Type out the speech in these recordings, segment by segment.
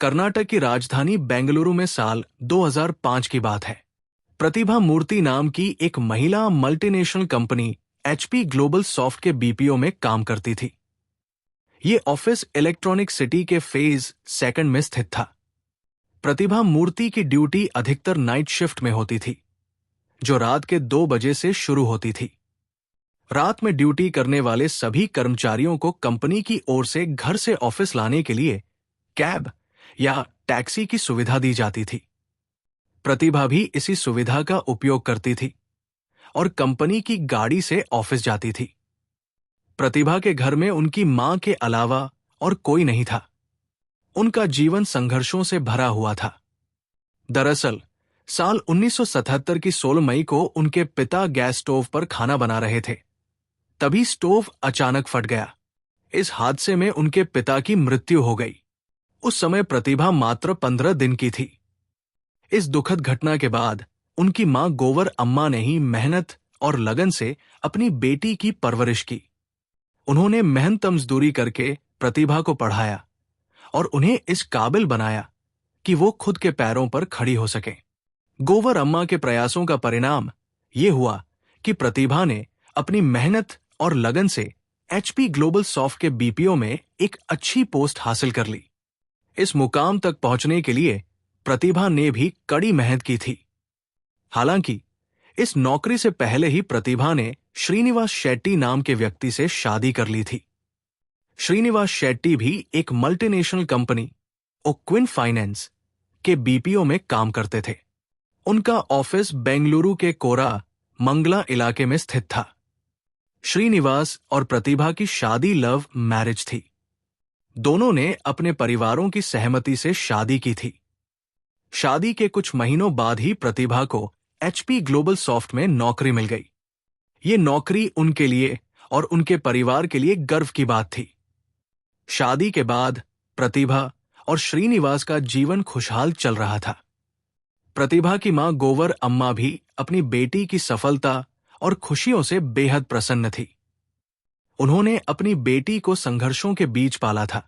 कर्नाटक की राजधानी बेंगलुरु में साल 2005 की बात है। प्रतिभा मूर्ति नाम की एक महिला multinational company HP global soft के बीपीओ में काम करती थी। ये ऑफिस इलेक्ट्रॉनिक सिटी के फेज सेकंड में स्थित था। प्रतिभा मूर्ति की ड्यूटी अधिकतर नाइट शिफ्ट में होती थी, जो रात के 2 बजे से शुरू होती थी। रात में ड्यूटी करने वाले सभी कर्मचारियों को कंपनी की ओर से घर से ऑफिस लाने के लिए कैब या टैक्सी की सुविधा दी जाती थी। प्रतिभा भी इसी सुविधा का उपयोग करती थी और कंपनी की गाड़ी से ऑफिस जाती थी। प्रतिभा के घर में उनकी मां के अलावा और कोई नहीं था। उनका जीवन संघर्षों से भरा हुआ था। दरअसल साल 1977 की 16 मई को उनके पिता गैस स्टोव पर खाना बना रहे थे। तभी स्टोव अचानक फट गया। इस हादसे में उनके पिता की मृत्यु हो गई। उस समय प्रतिभा मात्र 15 दिन की थी। इस दुखद घटना के बाद उनकी मां गोवर अम्मा ने ही मेहनत और लगन से अपनी बेटी की परवरिश की। उन्होंने मेहनत मजदूरी करके प्रतिभा को पढ़ाया और उन्हें इस काबिल बनाया कि वो खुद के पैरों पर खड़ी हो सके। गोवर अम्मा के प्रयासों का परिणाम ये हुआ कि प्रतिभा ने अपनी मेहनत और लगन से एचपी ग्लोबल सॉफ्ट के बीपीओ में एक अच्छी पोस्ट हासिल कर ली। इस मुकाम तक पहुंचने के लिए प्रतिभा ने भी कड़ी मेहनत की थी। हालांकि इस नौकरी से पहले ही प्रतिभा ने श्रीनिवास शेट्टी नाम के व्यक्ति से शादी कर ली थी। श्रीनिवास शेट्टी भी एक मल्टीनेशनल कंपनी ओक्विन फाइनेंस के बीपीओ में काम करते थे। उनका ऑफिस बेंगलुरु के कोरा मंगला इलाके में स्थित था। श्रीनिवास और प्रतिभा की शादी लव मैरिज थी। दोनों ने अपने परिवारों की सहमति से शादी की थी। शादी के कुछ महीनों बाद ही प्रतिभा को एचपी ग्लोबल सॉफ्ट में नौकरी मिल गई। ये नौकरी उनके लिए और उनके परिवार के लिए गर्व की बात थी। शादी के बाद प्रतिभा और श्रीनिवास का जीवन खुशहाल चल रहा था। प्रतिभा की मां गोवर अम्मा भी अपनी बेटी की सफलता और खुशियों से बेहद प्रसन्न थी। उन्होंने अपनी बेटी को संघर्षों के बीच पाला था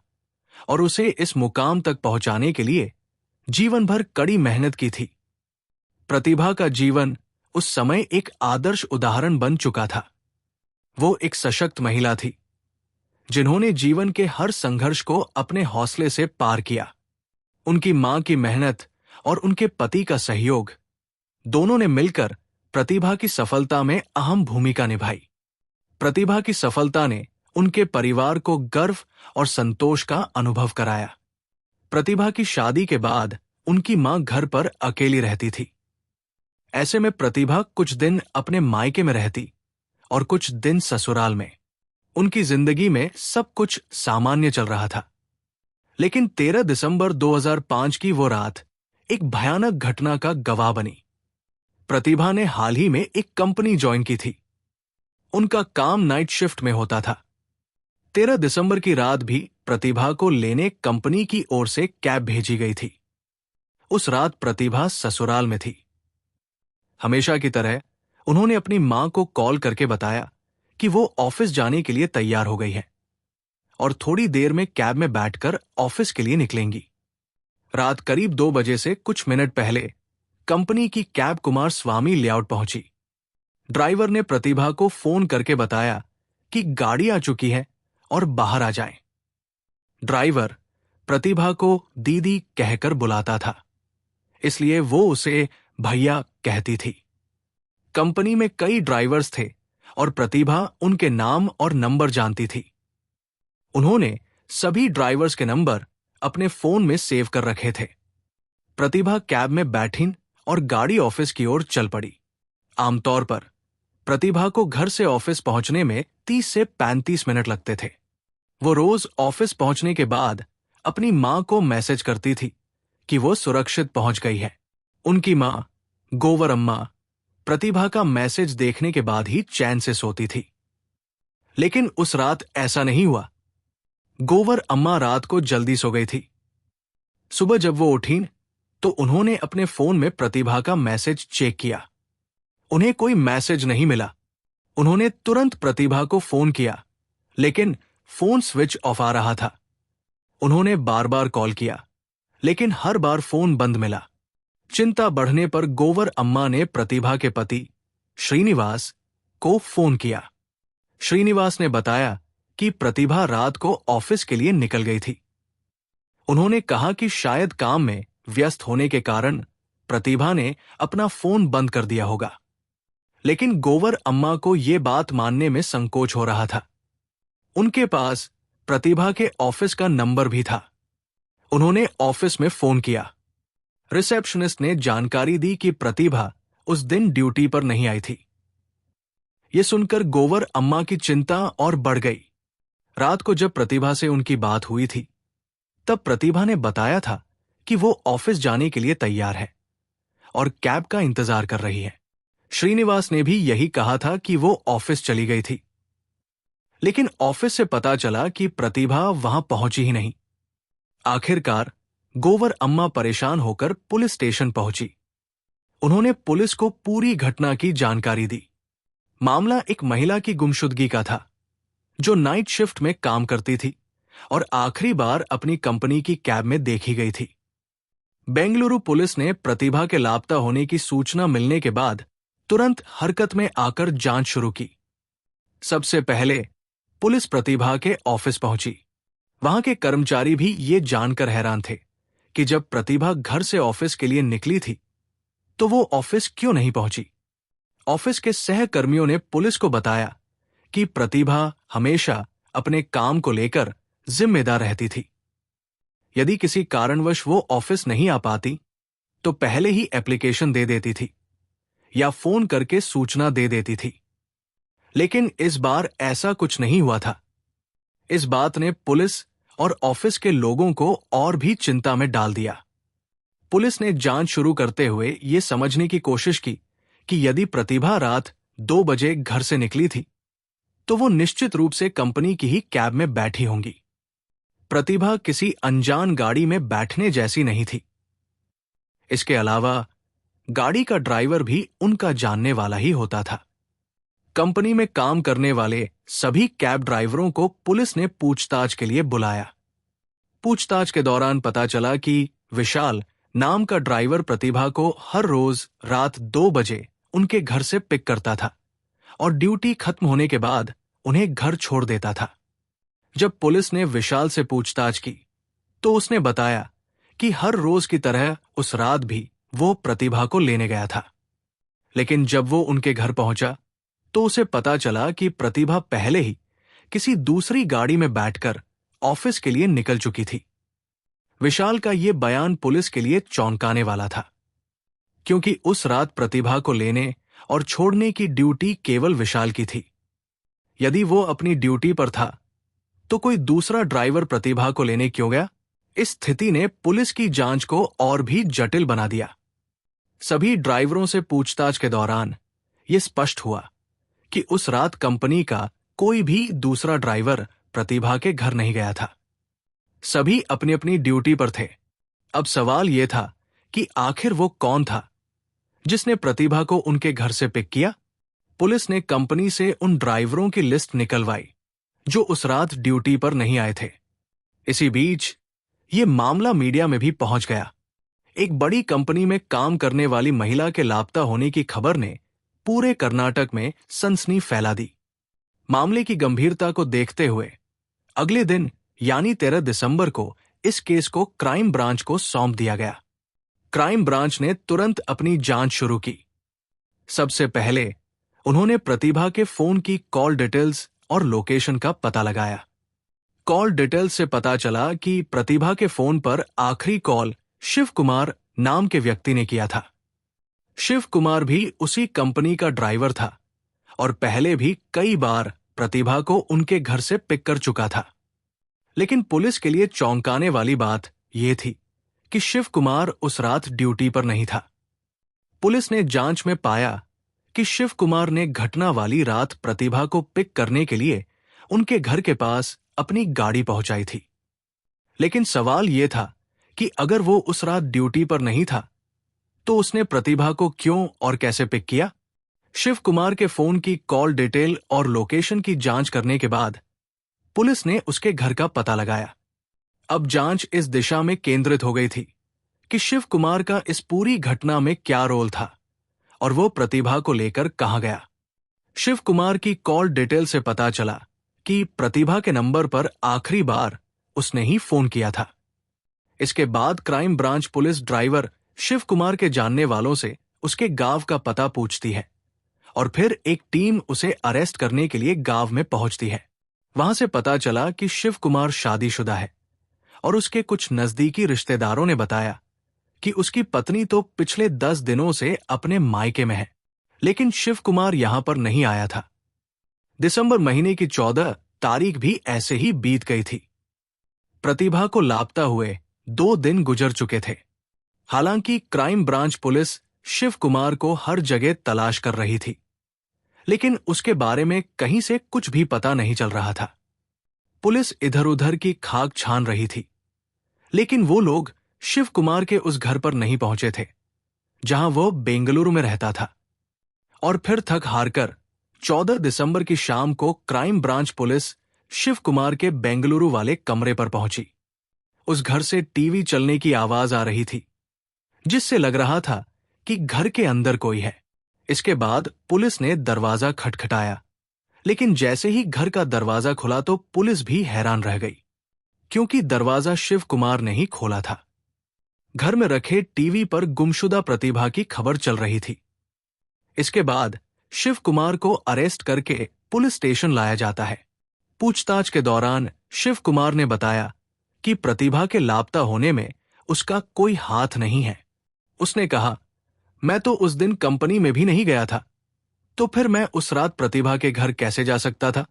और उसे इस मुकाम तक पहुंचाने के लिए जीवन भर कड़ी मेहनत की थी। प्रतिभा का जीवन उस समय एक आदर्श उदाहरण बन चुका था। वो एक सशक्त महिला थी, जिन्होंने जीवन के हर संघर्ष को अपने हौसले से पार किया। उनकी मां की मेहनत और उनके पति का सहयोग, दोनों ने मिलकर प्रतिभा की सफलता में अहम भूमिका निभाई। प्रतिभा की सफलता ने उनके परिवार को गर्व और संतोष का अनुभव कराया। प्रतिभा की शादी के बाद उनकी मां घर पर अकेली रहती थी। ऐसे में प्रतिभा कुछ दिन अपने मायके में रहती और कुछ दिन ससुराल में। उनकी जिंदगी में सब कुछ सामान्य चल रहा था। लेकिन 13 दिसंबर 2005 की वो रात एक भयानक घटना का गवाह बनी। प्रतिभा ने हाल ही में एक कंपनी ज्वाइन की थी। उनका काम नाइट शिफ्ट में होता था। 13 दिसंबर की रात भी प्रतिभा को लेने कंपनी की ओर से कैब भेजी गई थी। उस रात प्रतिभा ससुराल में थी। हमेशा की तरह उन्होंने अपनी मां को कॉल करके बताया कि वो ऑफिस जाने के लिए तैयार हो गई है और थोड़ी देर में कैब में बैठकर ऑफिस के लिए निकलेंगी। रात करीब 2 बजे से कुछ मिनट पहले कंपनी की कैब कुमार स्वामी लेआउट पहुंची। ड्राइवर ने प्रतिभा को फोन करके बताया कि गाड़ी आ चुकी है और बाहर आ जाएं। ड्राइवर प्रतिभा को दीदी कहकर बुलाता था, इसलिए वो उसे भैया कहती थी। कंपनी में कई ड्राइवर्स थे और प्रतिभा उनके नाम और नंबर जानती थी। उन्होंने सभी ड्राइवर्स के नंबर अपने फोन में सेव कर रखे थे। प्रतिभा कैब में बैठी और गाड़ी ऑफिस की ओर चल पड़ी। आमतौर पर प्रतिभा को घर से ऑफिस पहुंचने में 30 से 35 मिनट लगते थे। वो रोज ऑफिस पहुंचने के बाद अपनी मां को मैसेज करती थी कि वो सुरक्षित पहुंच गई है। उनकी मां गोवर अम्मा प्रतिभा का मैसेज देखने के बाद ही चैन से सोती थी। लेकिन उस रात ऐसा नहीं हुआ। गोवर अम्मा रात को जल्दी सो गई थी। सुबह जब वो उठी तो उन्होंने अपने फोन में प्रतिभा का मैसेज चेक किया। उन्हें कोई मैसेज नहीं मिला। उन्होंने तुरंत प्रतिभा को फोन किया, लेकिन फोन स्विच ऑफ आ रहा था। उन्होंने बार बार कॉल किया, लेकिन हर बार फोन बंद मिला। चिंता बढ़ने पर गोवर अम्मा ने प्रतिभा के पति श्रीनिवास को फोन किया। श्रीनिवास ने बताया कि प्रतिभा रात को ऑफिस के लिए निकल गई थी। उन्होंने कहा कि शायद काम में व्यस्त होने के कारण प्रतिभा ने अपना फोन बंद कर दिया होगा। लेकिन गोवर अम्मा को यह बात मानने में संकोच हो रहा था। उनके पास प्रतिभा के ऑफिस का नंबर भी था। उन्होंने ऑफिस में फोन किया। रिसेप्शनिस्ट ने जानकारी दी कि प्रतिभा उस दिन ड्यूटी पर नहीं आई थी। यह सुनकर गोवर अम्मा की चिंता और बढ़ गई। रात को जब प्रतिभा से उनकी बात हुई थी, तब प्रतिभा ने बताया था कि वो ऑफिस जाने के लिए तैयार है और कैब का इंतजार कर रही है। श्रीनिवास ने भी यही कहा था कि वो ऑफिस चली गई थी। लेकिन ऑफिस से पता चला कि प्रतिभा वहां पहुंची ही नहीं। आखिरकार गोवर अम्मा परेशान होकर पुलिस स्टेशन पहुंची। उन्होंने पुलिस को पूरी घटना की जानकारी दी। मामला एक महिला की गुमशुदगी का था, जो नाइट शिफ्ट में काम करती थी और आखिरी बार अपनी कंपनी की कैब में देखी गई थी। बेंगलुरु पुलिस ने प्रतिभा के लापता होने की सूचना मिलने के बाद तुरंत हरकत में आकर जांच शुरू की। सबसे पहले पुलिस प्रतिभा के ऑफिस पहुंची। वहां के कर्मचारी भी ये जानकर हैरान थे कि जब प्रतिभा घर से ऑफिस के लिए निकली थी, तो वो ऑफिस क्यों नहीं पहुंची। ऑफिस के सहकर्मियों ने पुलिस को बताया कि प्रतिभा हमेशा अपने काम को लेकर जिम्मेदार रहती थी। यदि किसी कारणवश वो ऑफिस नहीं आ पाती, तो पहले ही एप्लीकेशन दे देती थी या फोन करके सूचना दे देती थी। लेकिन इस बार ऐसा कुछ नहीं हुआ था। इस बात ने पुलिस और ऑफिस के लोगों को और भी चिंता में डाल दिया। पुलिस ने जांच शुरू करते हुए ये समझने की कोशिश की कि यदि प्रतिभा रात 2 बजे घर से निकली थी, तो वो निश्चित रूप से कंपनी की ही कैब में बैठी होंगी। प्रतिभा किसी अनजान गाड़ी में बैठने जैसी नहीं थी। इसके अलावा गाड़ी का ड्राइवर भी उनका जानने वाला ही होता था। कंपनी में काम करने वाले सभी कैब ड्राइवरों को पुलिस ने पूछताछ के लिए बुलाया। पूछताछ के दौरान पता चला कि विशाल नाम का ड्राइवर प्रतिभा को हर रोज रात 2 बजे उनके घर से पिक करता था और ड्यूटी खत्म होने के बाद उन्हें घर छोड़ देता था। जब पुलिस ने विशाल से पूछताछ की, तो उसने बताया कि हर रोज की तरह उस रात भी वो प्रतिभा को लेने गया था। लेकिन जब वो उनके घर पहुंचा, तो उसे पता चला कि प्रतिभा पहले ही किसी दूसरी गाड़ी में बैठकर ऑफिस के लिए निकल चुकी थी। विशाल का ये बयान पुलिस के लिए चौंकाने वाला था, क्योंकि उस रात प्रतिभा को लेने और छोड़ने की ड्यूटी केवल विशाल की थी। यदि वो अपनी ड्यूटी पर था, तो कोई दूसरा ड्राइवर प्रतिभा को लेने क्यों गया? इस स्थिति ने पुलिस की जांच को और भी जटिल बना दिया। सभी ड्राइवरों से पूछताछ के दौरान यह स्पष्ट हुआ कि उस रात कंपनी का कोई भी दूसरा ड्राइवर प्रतिभा के घर नहीं गया था। सभी अपनी अपनी ड्यूटी पर थे। अब सवाल यह था कि आखिर वो कौन था जिसने प्रतिभा को उनके घर से पिक किया? पुलिस ने कंपनी से उन ड्राइवरों की लिस्ट निकलवाई जो उस रात ड्यूटी पर नहीं आए थे। इसी बीच ये मामला मीडिया में भी पहुंच गया। एक बड़ी कंपनी में काम करने वाली महिला के लापता होने की खबर ने पूरे कर्नाटक में सनसनी फैला दी। मामले की गंभीरता को देखते हुए अगले दिन यानी 13 दिसंबर को इस केस को क्राइम ब्रांच को सौंप दिया गया। क्राइम ब्रांच ने तुरंत अपनी जांच शुरू की। सबसे पहले उन्होंने प्रतिभा के फोन की कॉल डिटेल्स और लोकेशन का पता लगाया। कॉल डिटेल्स से पता चला कि प्रतिभा के फोन पर आखिरी कॉल शिव कुमार नाम के व्यक्ति ने किया था। शिव कुमार भी उसी कंपनी का ड्राइवर था और पहले भी कई बार प्रतिभा को उनके घर से पिक कर चुका था। लेकिन पुलिस के लिए चौंकाने वाली बात यह थी कि शिव कुमार उस रात ड्यूटी पर नहीं था। पुलिस ने जांच में पाया कि शिव कुमार ने घटना वाली रात प्रतिभा को पिक करने के लिए उनके घर के पास अपनी गाड़ी पहुंचाई थी। लेकिन सवाल यह था कि अगर वो उस रात ड्यूटी पर नहीं था, तो उसने प्रतिभा को क्यों और कैसे पिक किया? शिव कुमार के फोन की कॉल डिटेल और लोकेशन की जांच करने के बाद पुलिस ने उसके घर का पता लगाया। अब जांच इस दिशा में केंद्रित हो गई थी कि शिव कुमार का इस पूरी घटना में क्या रोल था और वो प्रतिभा को लेकर कहां गया। शिव कुमार की कॉल डिटेल से पता चला कि प्रतिभा के नंबर पर आखिरी बार उसने ही फोन किया था। इसके बाद crime branch police driver Shiv Kumar के जानने वालों से उसके गांव का पता पूछती है और फिर एक टीम उसे अरेस्ट करने के लिए गांव में पहुंचती है। वहां से पता चला कि शिव कुमार शादीशुदा है और उसके कुछ नजदीकी रिश्तेदारों ने बताया कि उसकी पत्नी तो पिछले 10 दिनों से अपने मायके में है, लेकिन शिव कुमार यहां पर नहीं आया था। दिसंबर महीने की 14 तारीख भी ऐसे ही बीत गई थी। प्रतिभा को लापता हुए 2 दिन गुजर चुके थे। हालांकि crime branch police Shiv Kumar को हर जगह तलाश कर रही थी, लेकिन उसके बारे में कहीं से कुछ भी पता नहीं चल रहा था। पुलिस इधर उधर की खाक छान रही थी, लेकिन वो लोग शिव कुमार के उस घर पर नहीं पहुंचे थे जहां वो बेंगलुरु में रहता था। और फिर थक हारकर 14 दिसंबर की शाम को crime branch police Shiv Kumar के बेंगलुरु वाले कमरे पर पहुंची। उस घर से टीवी चलने की आवाज आ रही थी, जिससे लग रहा था कि घर के अंदर कोई है। इसके बाद पुलिस ने दरवाजा खटखटाया, लेकिन जैसे ही घर का दरवाजा खुला तो पुलिस भी हैरान रह गई, क्योंकि दरवाजा शिव कुमार ने ही खोला था। घर में रखे टीवी पर गुमशुदा प्रतिभा की खबर चल रही थी। इसके बाद शिव कुमार को अरेस्ट करके पुलिस स्टेशन लाया जाता है। पूछताछ के दौरान शिव कुमार ने बताया कि प्रतिभा के लापता होने में उसका कोई हाथ नहीं है। उसने कहा, मैं तो उस दिन कंपनी में भी नहीं गया था, तो फिर मैं उस रात प्रतिभा के घर कैसे जा सकता था।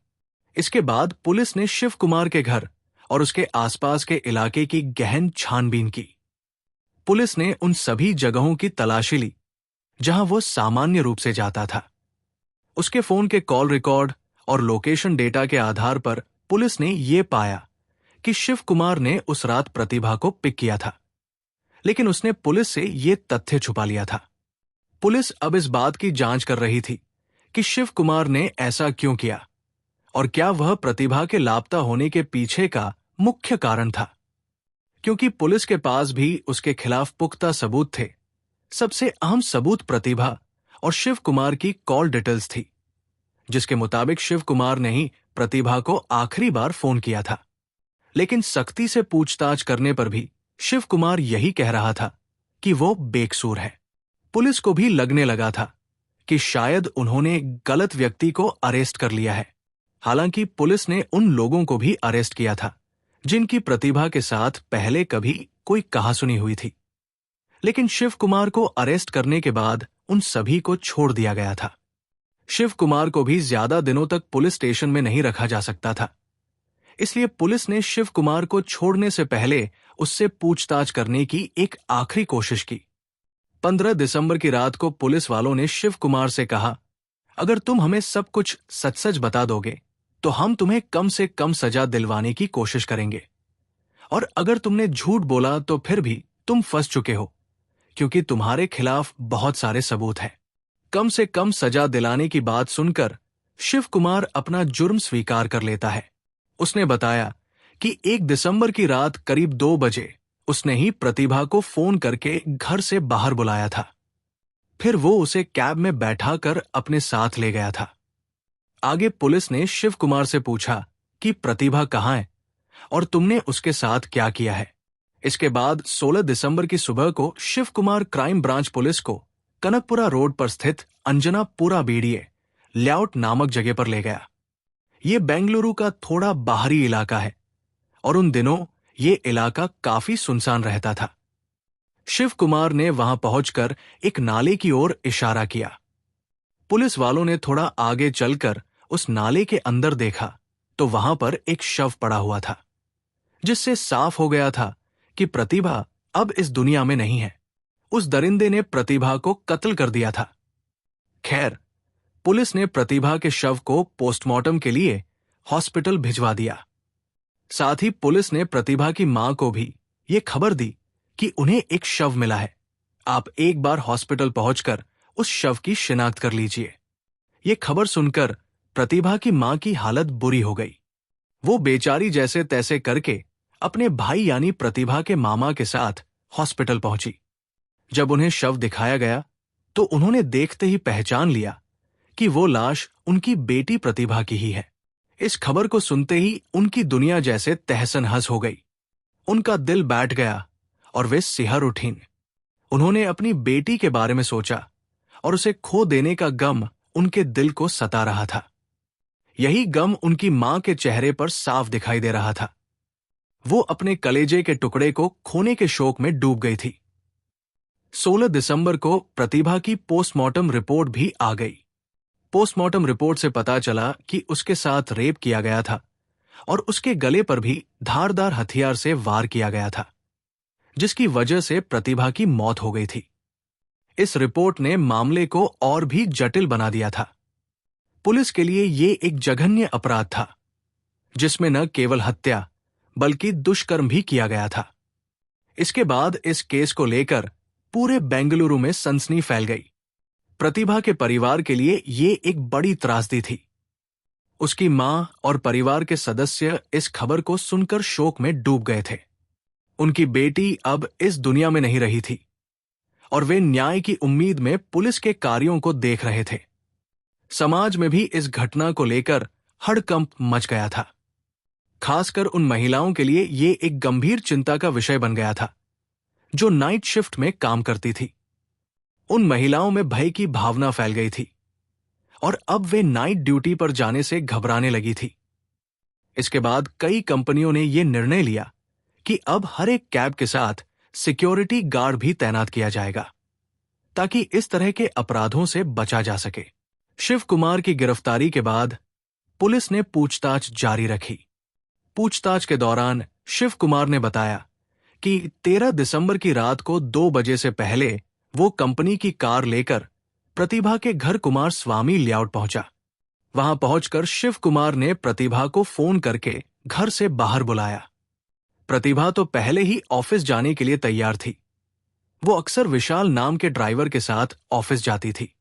इसके बाद पुलिस ने शिव कुमार के घर और उसके आसपास के इलाके की गहन छानबीन की। पुलिस ने उन सभी जगहों की तलाशी ली जहां वो सामान्य रूप से जाता था। उसके फोन के कॉल रिकॉर्ड और लोकेशन डेटा के आधार पर पुलिस ने यह पाया कि शिव कुमार ने उस रात प्रतिभा को पिक किया था, लेकिन उसने पुलिस से यह तथ्य छुपा लिया था। पुलिस अब इस बात की जांच कर रही थी कि शिव कुमार ने ऐसा क्यों किया और क्या वह प्रतिभा के लापता होने के पीछे का मुख्य कारण था। क्योंकि पुलिस के पास भी उसके खिलाफ पुख्ता सबूत थे। सबसे अहम सबूत प्रतिभा और शिव कुमार की कॉल डिटेल्स थी, जिसके मुताबिक शिव कुमार ने ही प्रतिभा को आखिरी बार फोन किया था। लेकिन सख्ती से पूछताछ करने पर भी शिव कुमार यही कह रहा था कि वो बेकसूर है। पुलिस को भी लगने लगा था कि शायद उन्होंने गलत व्यक्ति को अरेस्ट कर लिया है। हालांकि पुलिस ने उन लोगों को भी अरेस्ट किया था जिनकी प्रतिभा के साथ पहले कभी कोई कहासुनी हुई थी, लेकिन शिव कुमार को अरेस्ट करने के बाद उन सभी को छोड़ दिया गया था। शिव कुमार को भी ज्यादा दिनों तक पुलिस स्टेशन में नहीं रखा जा सकता था, इसलिए पुलिस ने शिव कुमार को छोड़ने से पहले उससे पूछताछ करने की एक आखिरी कोशिश की। 15 दिसंबर की रात को पुलिस वालों ने शिव कुमार से कहा, अगर तुम हमें सब कुछ सच सच बता दोगे तो हम तुम्हें कम से कम सजा दिलवाने की कोशिश करेंगे, और अगर तुमने झूठ बोला तो फिर भी तुम फंस चुके हो, क्योंकि तुम्हारे खिलाफ बहुत सारे सबूत हैं। कम से कम सजा दिलाने की बात सुनकर शिव कुमार अपना जुर्म स्वीकार कर लेता है। उसने बताया कि 1 दिसंबर की रात करीब 2 बजे उसने ही प्रतिभा को फोन करके घर से बाहर बुलाया था। फिर वो उसे कैब में बैठाकर अपने साथ ले गया था। आगे पुलिस ने शिव कुमार से पूछा कि प्रतिभा कहाँ है और तुमने उसके साथ क्या किया है। इसके बाद 16 दिसंबर की सुबह को Shiv Kumar crime branch police को कनकपुरा रोड पर स्थित अंजनापुरा बीडीए लेआउट नामक जगह पर ले गया। ये बेंगलुरु का थोड़ा बाहरी इलाका है और उन दिनों ये इलाका काफी सुनसान रहता था। शिव कुमार ने वहां पहुंचकर एक नाले की ओर इशारा किया। पुलिस वालों ने थोड़ा आगे चलकर उस नाले के अंदर देखा तो वहां पर एक शव पड़ा हुआ था, जिससे साफ हो गया था कि प्रतिभा अब इस दुनिया में नहीं है। उस दरिंदे ने प्रतिभा को कत्ल कर दिया था। खैर, पुलिस ने प्रतिभा के शव को पोस्टमार्टम के लिए हॉस्पिटल भिजवा दिया। साथ ही पुलिस ने प्रतिभा की मां को भी ये खबर दी कि उन्हें एक शव मिला है, आप एक बार हॉस्पिटल पहुंचकर उस शव की शिनाख्त कर लीजिए। ये खबर सुनकर प्रतिभा की मां की हालत बुरी हो गई। वो बेचारी जैसे तैसे करके अपने भाई यानी प्रतिभा के मामा के साथ हॉस्पिटल पहुंची। जब उन्हें शव दिखाया गया तो उन्होंने देखते ही पहचान लिया कि वो लाश उनकी बेटी प्रतिभा की ही है। इस खबर को सुनते ही उनकी दुनिया जैसे तहस-नहस हो गई। उनका दिल बैठ गया और वे सिहर उठीं। उन्होंने अपनी बेटी के बारे में सोचा और उसे खो देने का गम उनके दिल को सता रहा था। यही गम उनकी मां के चेहरे पर साफ दिखाई दे रहा था। वो अपने कलेजे के टुकड़े को खोने के शोक में डूब गई थी। 16 दिसंबर को प्रतिभा की पोस्टमार्टम रिपोर्ट भी आ गई। पोस्टमार्टम रिपोर्ट से पता चला कि उसके साथ रेप किया गया था और उसके गले पर भी धारदार हथियार से वार किया गया था, जिसकी वजह से प्रतिभा की मौत हो गई थी। इस रिपोर्ट ने मामले को और भी जटिल बना दिया था। पुलिस के लिए ये एक जघन्य अपराध था, जिसमें न केवल हत्या बल्कि दुष्कर्म भी किया गया था। इसके बाद इस केस को लेकर पूरे बेंगलुरु में सनसनी फैल गई। प्रतिभा के परिवार के लिए ये एक बड़ी त्रासदी थी। उसकी मां और परिवार के सदस्य इस खबर को सुनकर शोक में डूब गए थे। उनकी बेटी अब इस दुनिया में नहीं रही थी और वे न्याय की उम्मीद में पुलिस के कार्यों को देख रहे थे। समाज में भी इस घटना को लेकर हड़कंप मच गया था। खासकर उन महिलाओं के लिए ये एक गंभीर चिंता का विषय बन गया था जो नाइट शिफ्ट में काम करती थी। उन महिलाओं में भय की भावना फैल गई थी और अब वे नाइट ड्यूटी पर जाने से घबराने लगी थी। इसके बाद कई कंपनियों ने यह निर्णय लिया कि अब हर एक कैब के साथ सिक्योरिटी गार्ड भी तैनात किया जाएगा, ताकि इस तरह के अपराधों से बचा जा सके। शिव कुमार की गिरफ्तारी के बाद पुलिस ने पूछताछ जारी रखी। पूछताछ के दौरान शिव कुमार ने बताया कि 13 दिसंबर की रात को 2 बजे से पहले वो कंपनी की कार लेकर प्रतिभा के घर कुमार स्वामी लेआउट पहुंचा। वहां पहुंचकर शिव कुमार ने प्रतिभा को फोन करके घर से बाहर बुलाया। प्रतिभा तो पहले ही ऑफिस जाने के लिए तैयार थी। वो अक्सर विशाल नाम के ड्राइवर के साथ ऑफिस जाती थी,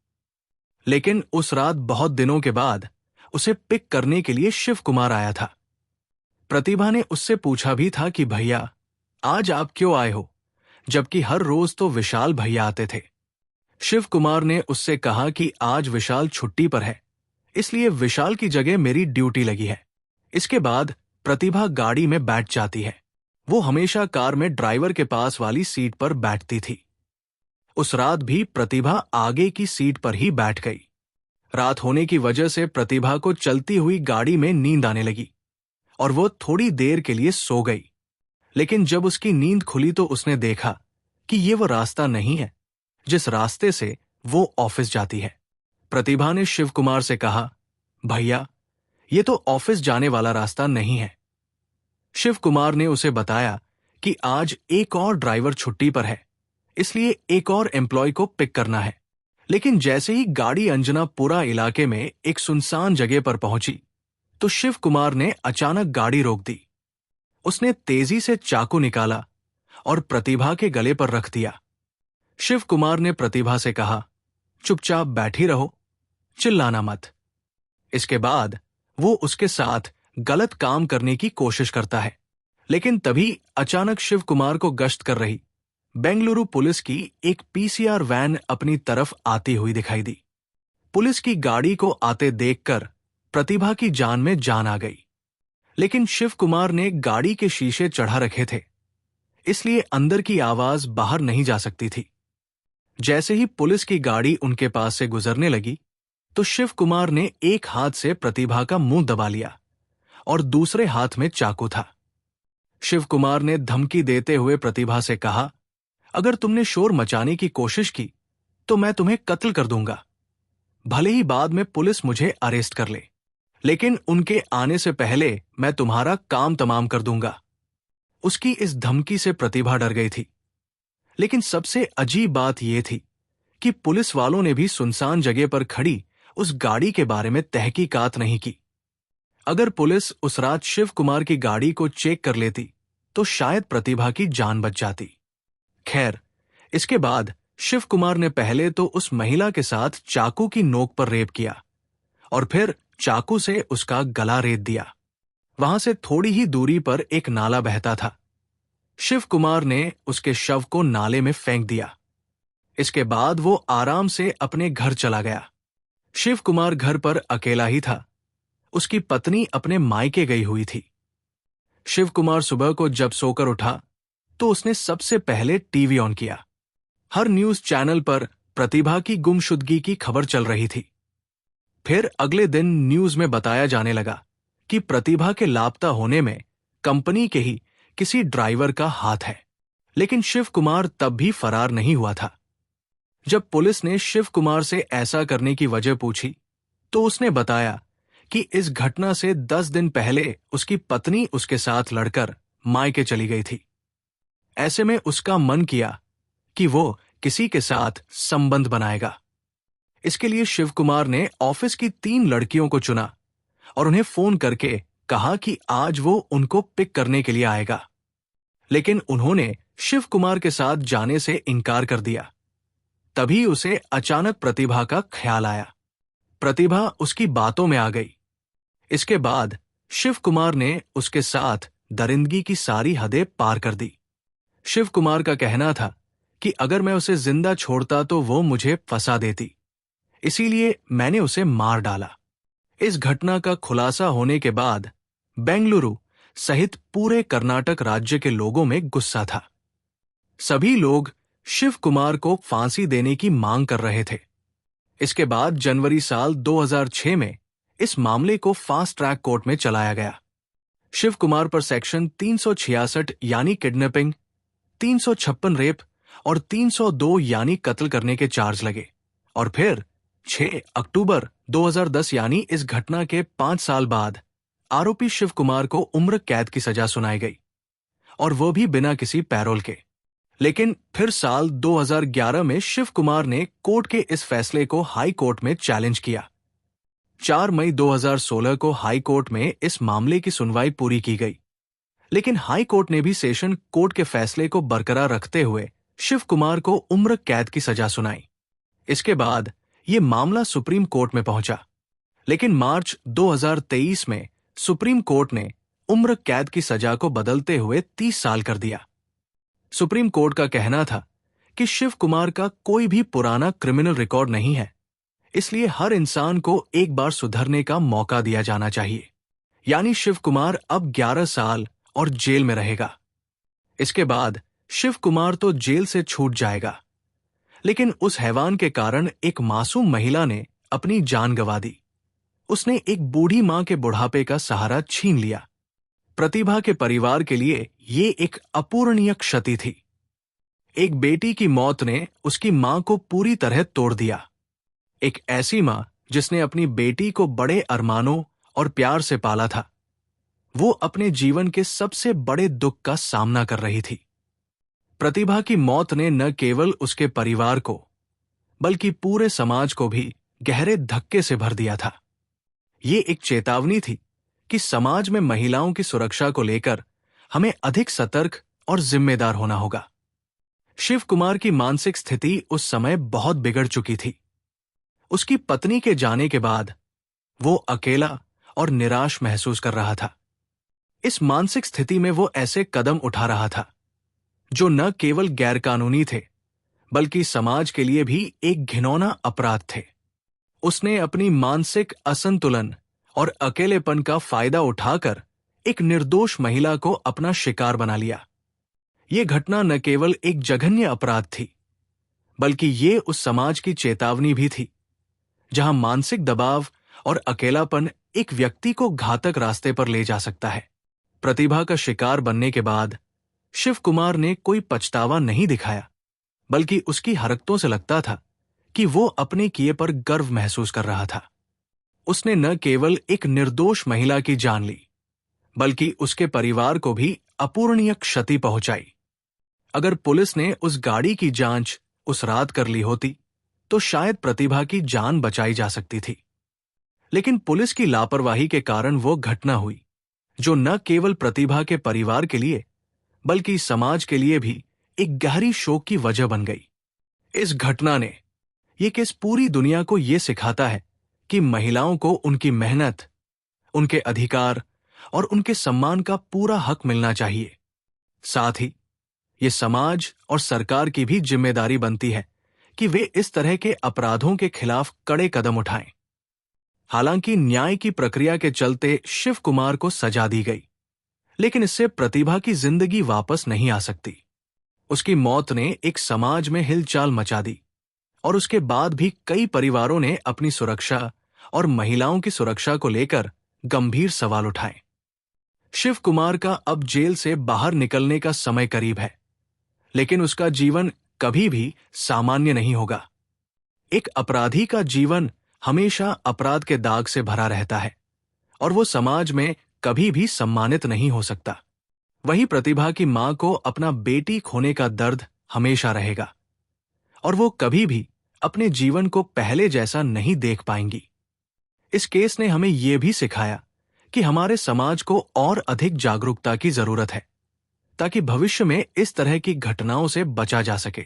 लेकिन उस रात बहुत दिनों के बाद उसे पिक करने के लिए शिव कुमार आया था। प्रतिभा ने उससे पूछा भी था कि भैया, आज आप क्यों आए हो, जबकि हर रोज तो विशाल भैया आते थे। शिव कुमार ने उससे कहा कि आज विशाल छुट्टी पर है, इसलिए विशाल की जगह मेरी ड्यूटी लगी है। इसके बाद प्रतिभा गाड़ी में बैठ जाती है। वो हमेशा कार में ड्राइवर के पास वाली सीट पर बैठती थी। उस रात भी प्रतिभा आगे की सीट पर ही बैठ गई। रात होने की वजह से प्रतिभा को चलती हुई गाड़ी में नींद आने लगी और वो थोड़ी देर के लिए सो गई। लेकिन जब उसकी नींद खुली तो उसने देखा कि ये वो रास्ता नहीं है जिस रास्ते से वो ऑफिस जाती है। प्रतिभा ने शिव कुमार से कहा, भैया, ये तो ऑफिस जाने वाला रास्ता नहीं है। शिव कुमार ने उसे बताया कि आज एक और ड्राइवर छुट्टी पर है, इसलिए एक और एम्प्लॉय को पिक करना है। लेकिन जैसे ही गाड़ी अंजनापुरा इलाके में एक सुनसान जगह पर पहुंची तो शिव कुमार ने अचानक गाड़ी रोक दी। उसने तेजी से चाकू निकाला और प्रतिभा के गले पर रख दिया। शिव कुमार ने प्रतिभा से कहा, चुपचाप बैठी रहो, चिल्लाना मत। इसके बाद वो उसके साथ गलत काम करने की कोशिश करता है। लेकिन तभी अचानक शिव कुमार को गश्त कर रही बेंगलुरु पुलिस की एक पीसीआर वैन अपनी तरफ आती हुई दिखाई दी। पुलिस की गाड़ी को आते देखकर प्रतिभा की जान में जान आ गई। लेकिन शिव कुमार ने गाड़ी के शीशे चढ़ा रखे थे, इसलिए अंदर की आवाज बाहर नहीं जा सकती थी। जैसे ही पुलिस की गाड़ी उनके पास से गुजरने लगी तो शिव कुमार ने एक हाथ से प्रतिभा का मुंह दबा लिया और दूसरे हाथ में चाकू था। शिव कुमार ने धमकी देते हुए प्रतिभा से कहा, अगर तुमने शोर मचाने की कोशिश की तो मैं तुम्हें कत्ल कर दूंगा। भले ही बाद में पुलिस मुझे अरेस्ट कर ले, लेकिन उनके आने से पहले मैं तुम्हारा काम तमाम कर दूंगा। उसकी इस धमकी से प्रतिभा डर गई थी। लेकिन सबसे अजीब बात यह थी कि पुलिस वालों ने भी सुनसान जगह पर खड़ी उस गाड़ी के बारे में तहकीकात नहीं की। अगर पुलिस उस रात शिव कुमार की गाड़ी को चेक कर लेती तो शायद प्रतिभा की जान बच जाती। खैर, इसके बाद शिव कुमार ने पहले तो उस महिला के साथ चाकू की नोक पर रेप किया और फिर चाकू से उसका गला रेत दिया। वहां से थोड़ी ही दूरी पर एक नाला बहता था। शिव कुमार ने उसके शव को नाले में फेंक दिया। इसके बाद वो आराम से अपने घर चला गया। शिव कुमार घर पर अकेला ही था। उसकी पत्नी अपने मायके गई हुई थी। शिव कुमार सुबह को जब सोकर उठा तो उसने सबसे पहले टीवी ऑन किया। हर न्यूज चैनल पर प्रतिभा की गुमशुदगी की खबर चल रही थी। फिर अगले दिन न्यूज में बताया जाने लगा कि प्रतिभा के लापता होने में कंपनी के ही किसी ड्राइवर का हाथ है। लेकिन शिव कुमार तब भी फरार नहीं हुआ था। जब पुलिस ने शिव कुमार से ऐसा करने की वजह पूछी तो उसने बताया कि इस घटना से 10 दिन पहले उसकी पत्नी उसके साथ लड़कर मायके चली गई थी। ऐसे में उसका मन किया कि वो किसी के साथ संबंध बनाएगा। इसके लिए शिव कुमार ने ऑफिस की 3 लड़कियों को चुना और उन्हें फोन करके कहा कि आज वो उनको पिक करने के लिए आएगा। लेकिन उन्होंने शिव कुमार के साथ जाने से इनकार कर दिया। तभी उसे अचानक प्रतिभा का ख्याल आया। प्रतिभा उसकी बातों में आ गई। इसके बाद शिव कुमार ने उसके साथ दरिंदगी की सारी हदें पार कर दी। शिव कुमार का कहना था कि अगर मैं उसे जिंदा छोड़ता तो वो मुझे फंसा देती, इसीलिए मैंने उसे मार डाला। इस घटना का खुलासा होने के बाद बेंगलुरु सहित पूरे कर्नाटक राज्य के लोगों में गुस्सा था। सभी लोग शिव कुमार को फांसी देने की मांग कर रहे थे। इसके बाद जनवरी साल 2006 में इस मामले को फास्ट ट्रैक कोर्ट में चलाया गया। शिव कुमार पर सेक्शन 366 यानी किडनैपिंग, 356 रेप और 302 यानी कत्ल करने के चार्ज लगे। और फिर 6 अक्टूबर 2010 यानी इस घटना के 5 साल बाद आरोपी शिव कुमार को उम्र कैद की सजा सुनाई गई, और वो भी बिना किसी पैरोल के। लेकिन फिर साल 2011 में शिव कुमार ने कोर्ट के इस फैसले को हाई कोर्ट में चैलेंज किया। 4 मई 2016 को हाई कोर्ट में इस मामले की सुनवाई पूरी की गई। लेकिन हाई कोर्ट ने भी सेशन कोर्ट के फैसले को बरकरार रखते हुए शिव कुमार को उम्र कैद की सजा सुनाई। इसके बाद ये मामला सुप्रीम कोर्ट में पहुंचा। लेकिन मार्च 2023 में सुप्रीम कोर्ट ने उम्र कैद की सजा को बदलते हुए 30 साल कर दिया। सुप्रीम कोर्ट का कहना था कि शिव कुमार का कोई भी पुराना क्रिमिनल रिकॉर्ड नहीं है, इसलिए हर इंसान को एक बार सुधरने का मौका दिया जाना चाहिए। यानी शिव कुमार अब 11 साल और जेल में रहेगा। इसके बाद शिव कुमार तो जेल से छूट जाएगा, लेकिन उस हैवान के कारण एक मासूम महिला ने अपनी जान गंवा दी। उसने एक बूढ़ी मां के बुढ़ापे का सहारा छीन लिया। प्रतिभा के परिवार के लिए ये एक अपूरणीय क्षति थी। एक बेटी की मौत ने उसकी मां को पूरी तरह तोड़ दिया। एक ऐसी मां जिसने अपनी बेटी को बड़े अरमानों और प्यार से पाला था, वो अपने जीवन के सबसे बड़े दुख का सामना कर रही थी। प्रतिभा की मौत ने न केवल उसके परिवार को बल्कि पूरे समाज को भी गहरे धक्के से भर दिया था। ये एक चेतावनी थी कि समाज में महिलाओं की सुरक्षा को लेकर हमें अधिक सतर्क और जिम्मेदार होना होगा। शिव कुमार की मानसिक स्थिति उस समय बहुत बिगड़ चुकी थी। उसकी पत्नी के जाने के बाद वो अकेला और निराश महसूस कर रहा था। इस मानसिक स्थिति में वो ऐसे कदम उठा रहा था जो न केवल गैरकानूनी थे बल्कि समाज के लिए भी एक घिनौना अपराध थे। उसने अपनी मानसिक असंतुलन और अकेलेपन का फायदा उठाकर एक निर्दोष महिला को अपना शिकार बना लिया। ये घटना न केवल एक जघन्य अपराध थी बल्कि ये उस समाज की चेतावनी भी थी जहां मानसिक दबाव और अकेलापन एक व्यक्ति को घातक रास्ते पर ले जा सकता है। प्रतिभा का शिकार बनने के बाद शिव कुमार ने कोई पछतावा नहीं दिखाया, बल्कि उसकी हरकतों से लगता था कि वो अपने किए पर गर्व महसूस कर रहा था। उसने न केवल एक निर्दोष महिला की जान ली बल्कि उसके परिवार को भी अपूरणीय क्षति पहुंचाई। अगर पुलिस ने उस गाड़ी की जांच उस रात कर ली होती तो शायद प्रतिभा की जान बचाई जा सकती थी। लेकिन पुलिस की लापरवाही के कारण वो घटना हुई जो न केवल प्रतिभा के परिवार के लिए बल्कि समाज के लिए भी एक गहरी शोक की वजह बन गई। इस घटना ने ये केस पूरी दुनिया को ये सिखाता है कि महिलाओं को उनकी मेहनत, उनके अधिकार और उनके सम्मान का पूरा हक मिलना चाहिए। साथ ही ये समाज और सरकार की भी जिम्मेदारी बनती है कि वे इस तरह के अपराधों के खिलाफ कड़े कदम उठाएं। हालांकि न्याय की प्रक्रिया के चलते शिव कुमार को सजा दी गई, लेकिन इससे प्रतिभा की जिंदगी वापस नहीं आ सकती। उसकी मौत ने एक समाज में हिलचाल मचा दी और उसके बाद भी कई परिवारों ने अपनी सुरक्षा और महिलाओं की सुरक्षा को लेकर गंभीर सवाल उठाए। शिव कुमार का अब जेल से बाहर निकलने का समय करीब है, लेकिन उसका जीवन कभी भी सामान्य नहीं होगा। एक अपराधी का जीवन हमेशा अपराध के दाग से भरा रहता है और वो समाज में कभी भी सम्मानित नहीं हो सकता। वहीं प्रतिभा की मां को अपना बेटी खोने का दर्द हमेशा रहेगा और वो कभी भी अपने जीवन को पहले जैसा नहीं देख पाएंगी। इस केस ने हमें यह भी सिखाया कि हमारे समाज को और अधिक जागरूकता की जरूरत है, ताकि भविष्य में इस तरह की घटनाओं से बचा जा सके।